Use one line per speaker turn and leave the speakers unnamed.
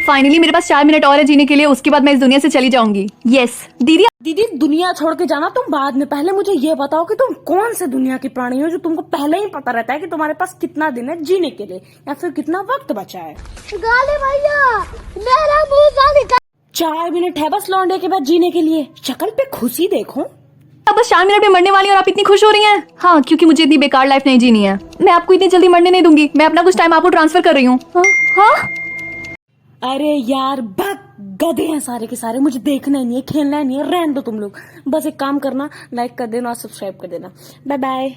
Finally मेरे पास 4 minute और है जीने के लिए, उसके बाद मैं इस दुनिया से चली जाऊंगी। यस दीदी।
दीदी दुनिया छोड़ के जाना तुम बाद में, पहले मुझे ये बताओ कि तुम कौन से दुनिया की प्राणी हो जो तुमको पहले ही पता रहता है कि तुम्हारे पास कितना दिन है जीने के लिए या फिर कितना वक्त बचा है।
गाली भैया मेरा मुंह गाली
4 मिनट है बस लौंडे के बाद जीने के लिए, शक्ल पे खुशी देखो।
अब बस 4 मिनट में मरने वाली और आप इतनी खुश हो रही हैं? हाँ, क्योंकि मुझे इतनी बेकार लाइफ नहीं जीनी है। मैं आपको इतनी जल्दी मरने नहीं दूंगी, मैं अपना कुछ टाइम आपको ट्रांसफर कर रही हूँ। हाँ?
अरे यार भग गधे हैं सारे के सारे, मुझे देखना ही नहीं है, खेलना ही नहीं है, रहने दो तुम लोग। बस एक काम करना, लाइक कर देना और सब्सक्राइब कर देना। Bye bye.